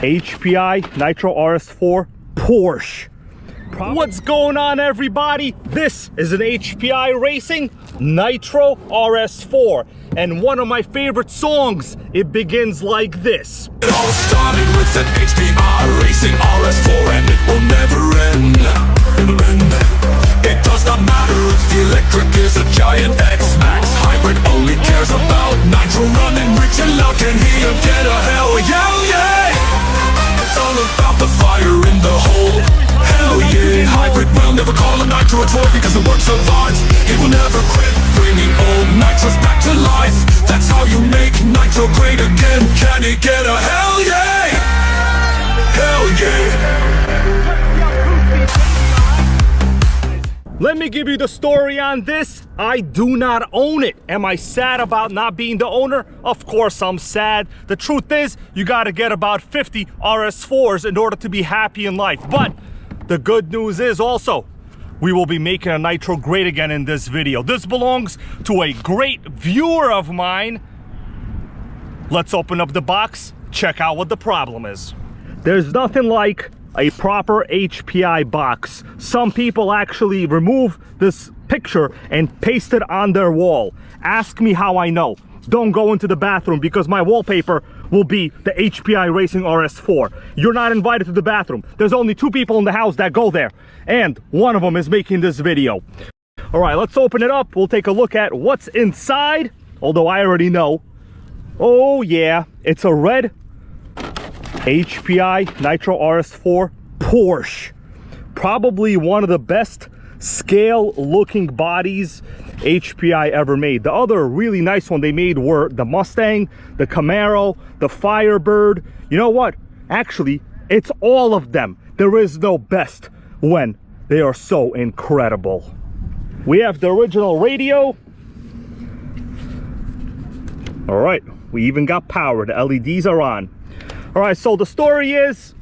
HPI Nitro RS4 Porsche. What's going on, everybody? This is an HPI Racing Nitro RS4, and one of my favorite songs, it begins like this. It all started with an HPI Racing RS4, and it will never end. It does not matter if the electric is a giant X-Max. Hybrid only cares about nitro running, rich and loud. Can hear you get a hell yeah. It's all about the fire in the hole. Hell yeah. Hybrid will never call a nitro a toy, because the work survives. It will never quit, bringing old nitros back to life. That's how you make nitro great again. Can it get a hell yeah? Hell yeah. Let me give you the story on this. I do not own it. Am I sad about not being the owner? Of course I'm sad. The truth is, you gotta get about 50 RS4s in order to be happy in life. But the good news is also, we will be making a nitro great again in this video. This belongs to a great viewer of mine. Let's open up the box, check out what the problem is. There's nothing like a proper HPI box. Some people actually remove this picture and paste it on their wall. Ask me how I know. Don't go into the bathroom, because my wallpaper will be the HPI Racing RS4. You're not invited to the bathroom. There's only 2 people in the house that go there, and one of them is making this video. All right, let's open it up. We'll take a look at what's inside, although I already know. Oh yeah, it's a red HPI Nitro RS4 Porsche. Probably one of the best scale looking bodies HPI ever made. The other really nice one they made were the Mustang, the Camaro, the Firebird. You know what? Actually, it's all of them. There is no best when they are so incredible. We have the original radio. All right, we even got power. The LEDs are on. All right, so the story is,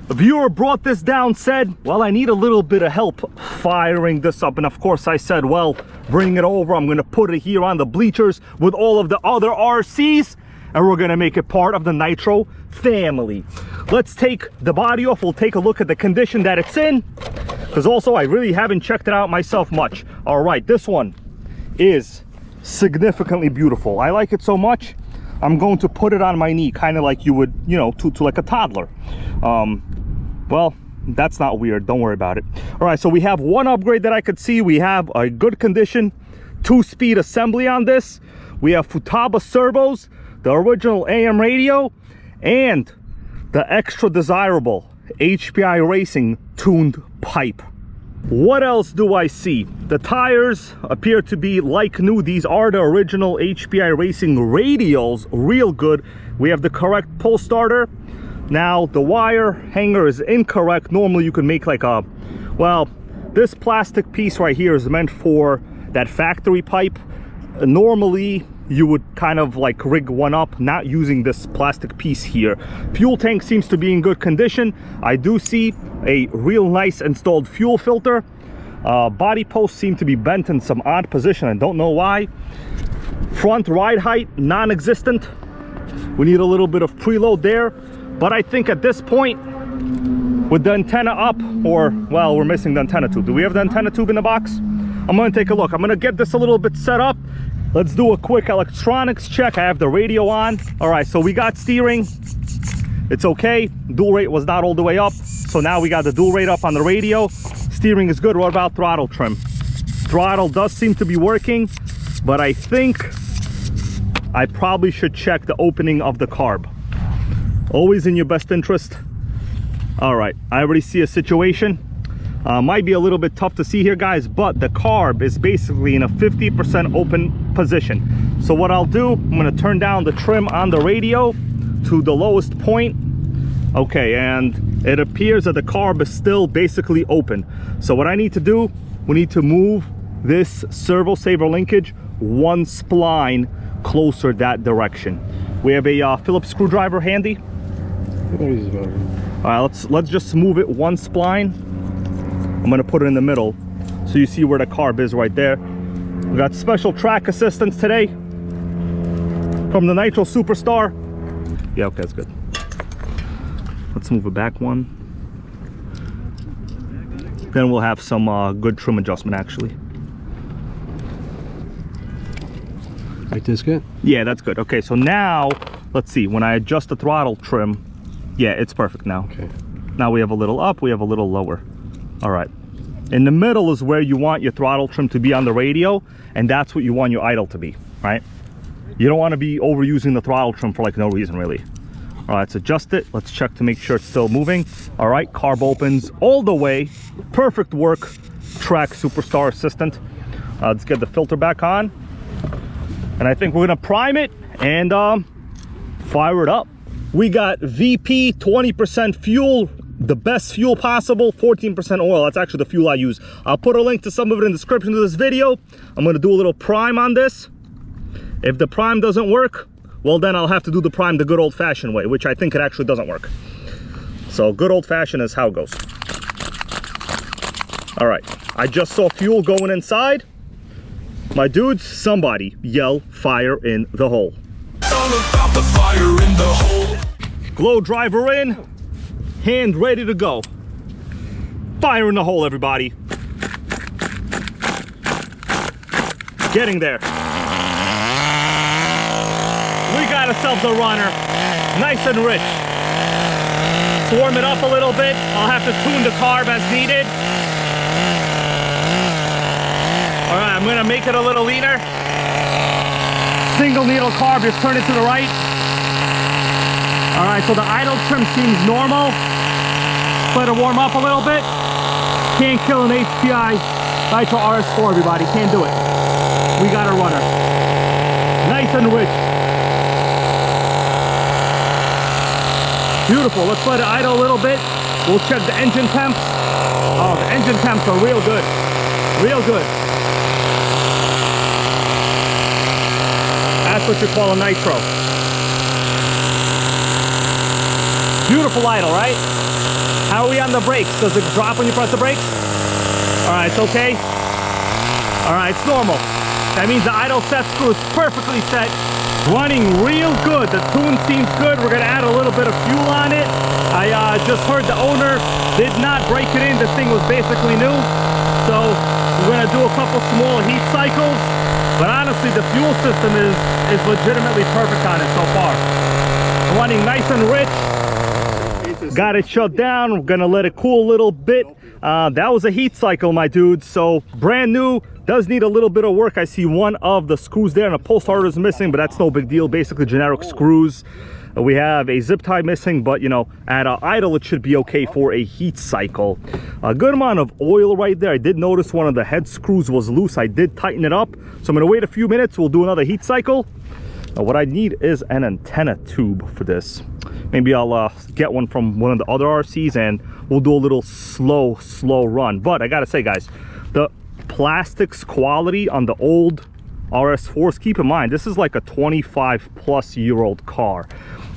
a viewer brought this down, said, well, I need a little bit of help firing this up. And of course I said, well, bring it over. I'm gonna put it here on the bleachers with all of the other RCs, and we're gonna make it part of the Nitro family. Let's take the body off. We'll take a look at the condition that it's in, because also I really haven't checked it out myself much. All right, this one is significantly beautiful. I like it so much, I'm going to put it on my knee, kind of like you would, you know, to like a toddler. Well, that's not weird. Don't worry about it. All right, so we have one upgrade that I could see. We have a good condition 2-speed assembly on this. We have Futaba servos, the original AM radio, and the extra desirable HPI Racing tuned pipe. What else do I see? The tires appear to be like new. These are the original HPI Racing radials, real good. We have the correct pull starter. Now the wire hanger is incorrect. Normally you could make like a, well, this plastic piece right here is meant for that factory pipe. Normally you would kind of like rig one up, not using this plastic piece here. Fuel tank seems to be in good condition. I do see a real nice installed fuel filter. Body posts seem to be bent in some odd position. I don't know why. Front ride height, non-existent. We need a little bit of preload there. But I think at this point, with the antenna up, or, well, we're missing the antenna tube. Do we have the antenna tube in the box? I'm gonna take a look. I'm gonna get this a little bit set up. Let's do a quick electronics check. I have the radio on. All right, so we got steering. It's okay. Dual rate was not all the way up. So now we got the dual rate up on the radio. Steering is good. What about throttle trim? Throttle does seem to be working, but I think I probably should check the opening of the carb. Always in your best interest. All right, I already see a situation. Might be a little bit tough to see here, guys, but the carb is basically in a 50% open position. So what I'll do, I'm gonna turn down the trim on the radio to the lowest point. Okay, and it appears that the carb is still basically open. So what I need to do, we need to move this servo saver linkage 1 spline closer that direction. We have a Phillips screwdriver handy. All right, let's just move it 1 spline. I'm gonna put it in the middle so you see where the carb is right there. We got special track assistance today from the Nitro Superstar. Yeah, okay, that's good. Let's move it back one. Then we'll have some good trim adjustment actually. Right, this good? Yeah, that's good. Okay, so now, let's see, when I adjust the throttle trim, yeah, it's perfect now. Okay. Now we have a little up, we have a little lower. All right. In the middle is where you want your throttle trim to be on the radio, and that's what you want your idle to be, right? You don't want to be overusing the throttle trim for like no reason really. All right, let's adjust it. Let's check to make sure it's still moving. All right, carb opens all the way. Perfect work, Track Superstar Assistant. Let's get the filter back on. And I think we're gonna prime it and fire it up. We got VP 20% fuel, the best fuel possible, 14% oil. That's actually the fuel I use. I'll put a link to some of it in the description of this video. I'm gonna do a little prime on this. If the prime doesn't work, well then I'll have to do the prime the good old-fashioned way, which I think it actually doesn't work. So good old-fashioned is how it goes. All right, I just saw fuel going inside. My dudes, somebody yell fire in the hole. All about the fire in the hole. Glow driver in, hand ready to go. Fire in the hole, everybody. Getting there. We got ourselves a runner, nice and rich. Let's warm it up a little bit. I'll have to tune the carb as needed. All right, I'm gonna make it a little leaner. Single needle carb, just turn it to the right. All right, so the idle trim seems normal. Let it warm up a little bit. Can't kill an HPI Nitro RS4, everybody, can't do it. We got a runner. Nice and rich. Beautiful, let's let it idle a little bit. We'll check the engine temps. Oh, the engine temps are real good. Real good. That's what you call a nitro. Beautiful idle, right? How are we on the brakes? Does it drop when you press the brakes? All right, it's okay. All right, it's normal. That means the idle set screw is perfectly set. Running real good. The tune seems good. We're gonna add a little bit of fuel on it. I just heard the owner did not break it in. This thing was basically new. So we're gonna do a couple small heat cycles. But honestly, the fuel system is legitimately perfect on it so far. Running nice and rich. Got it shut down. We're gonna let it cool a little bit. That was a heat cycle, my dudes. So brand new, does need a little bit of work. I see one of the screws there and a pull starter is missing, but that's no big deal. Basically generic screws. We have a zip tie missing, but you know, at idle it should be okay for a heat cycle. A good amount of oil right there. I did notice one of the head screws was loose. I did tighten it up, so I'm gonna wait a few minutes. We'll do another heat cycle. What I need is an antenna tube for this. Maybe I'll get one from one of the other RCs and we'll do a little slow run. But I gotta say, guys, the plastics quality on the old RS4s, keep in mind, this is like a 25-plus-year-old car.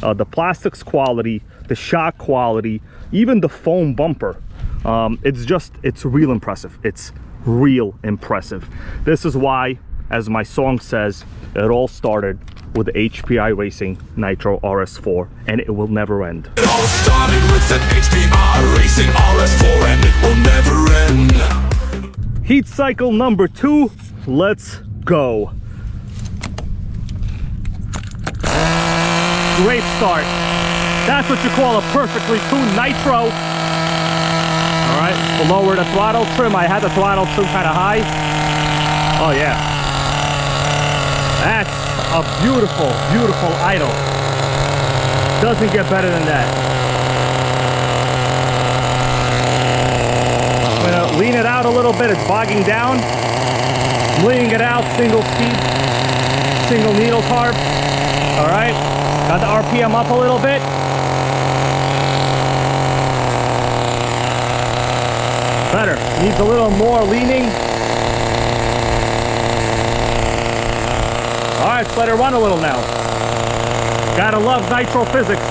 The plastics quality, the shock quality, even the foam bumper, it's real impressive. It's real impressive. This is why, as my song says, it all started with the HPI Racing Nitro RS4, and it will never end. It all started with an HPI Racing RS4, and it will never end. Heat cycle number 2, let's go. Great start. That's what you call a perfectly tuned nitro. All right, to lower the throttle trim. I had the throttle trim kind of high. Oh yeah. That's a beautiful, beautiful idle. Doesn't get better than that. I'm gonna lean it out a little bit. It's bogging down. I'm leaning it out, single speed, single needle carb. All right. Got the RPM up a little bit. Better. Needs a little more leaning. All right, let's let it run a little now. Gotta love nitro physics.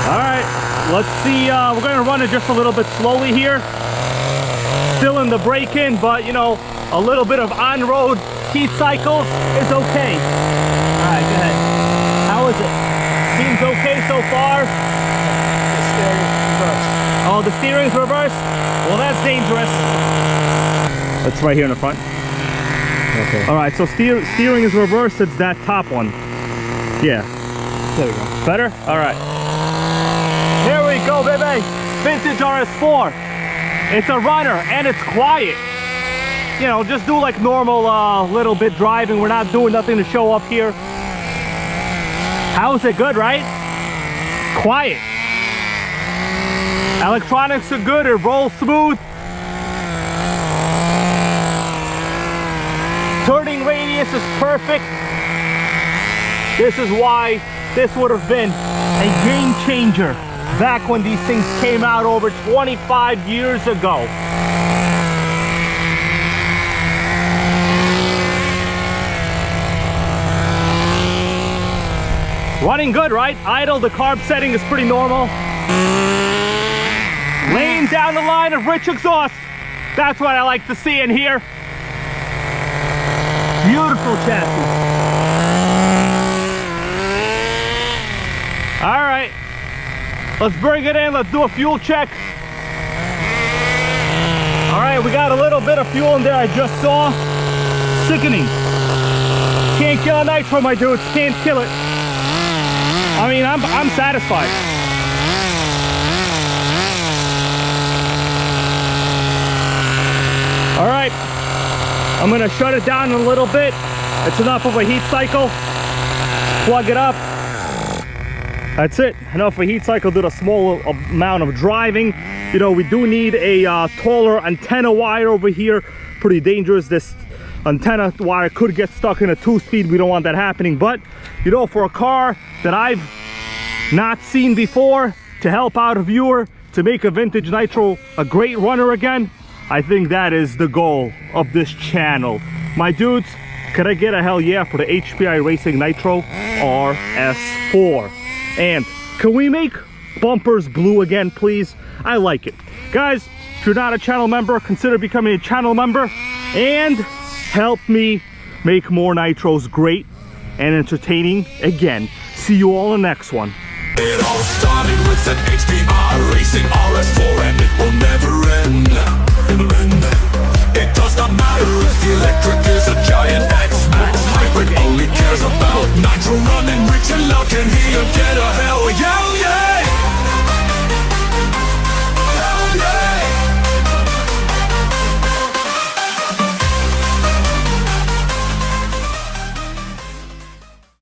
All right, let's see. We're gonna run it just a little bit slowly here. Still in the break-in, but you know, a little bit of on-road heat cycles is okay. All right, go ahead. How is it? Seems okay so far. The steering reversed. Oh, the steering's reversed? Well, that's dangerous. That's right here in the front. Okay. All right, so steering is reversed. It's that top one. Yeah. There we go. Better? All right. Here we go, baby. Vintage RS4. It's a runner and it's quiet. You know, just do like normal little bit driving. We're not doing nothing to show up here. How is it? Good, right? Quiet. Electronics are good. It rolls smooth. Turning radius is perfect. This is why this would have been a game changer back when these things came out over 25 years ago. Running good, right? Idle, the carb setting is pretty normal. Laying down the line of rich exhaust. That's what I like to see in here. Beautiful chassis. All right, let's bring it in. Let's do a fuel check. All right, we got a little bit of fuel in there. I just saw. Sickening. Can't kill a nitro, my dudes. Can't kill it. I mean, I'm satisfied. All right, I'm gonna shut it down a little bit. It's enough of a heat cycle. Plug it up. That's it, enough of a heat cycle. Did a small amount of driving. You know, we do need a taller antenna wire over here. Pretty dangerous. This antenna wire could get stuck in a 2-speed. We don't want that happening. But, you know, for a car that I've not seen before, to help out a viewer, to make a vintage Nitro a great runner again, I think that is the goal of this channel. My dudes, could I get a hell yeah for the HPI Racing Nitro RS4? And can we make bumpers blue again, please? I like it. Guys, if you're not a channel member, consider becoming a channel member and help me make more Nitros great and entertaining again. See you all in the next one. It all started with an HPI Racing RS4 and it will never end. It does not matter if the electric is